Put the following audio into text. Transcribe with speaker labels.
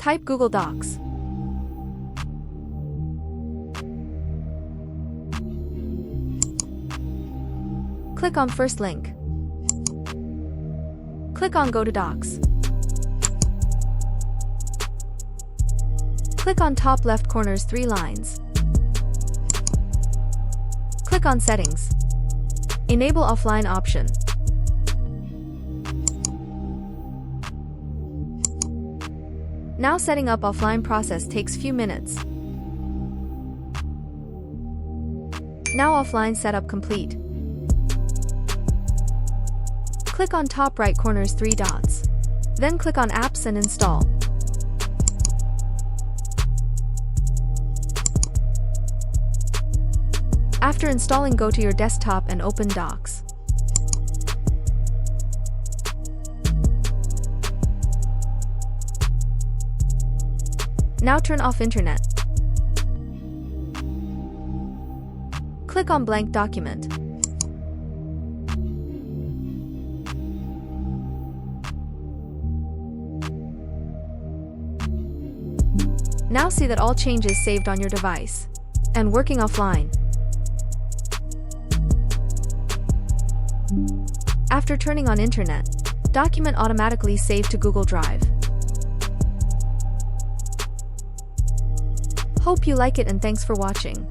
Speaker 1: Type Google Docs. Click on first link. Click on Go to Docs. Click on top left corner's 3 lines. Click on Settings. Enable offline option. Now setting up offline process takes few minutes. Now offline setup complete. Click on top right corner's 3 dots. Then click on Apps and Install. After installing, go to your desktop and open Docs. Now turn off Internet. Click on Blank Document. Now see that all changes saved on your device and working offline. After turning on Internet, document automatically saved to Google Drive. Hope you like it and thanks for watching.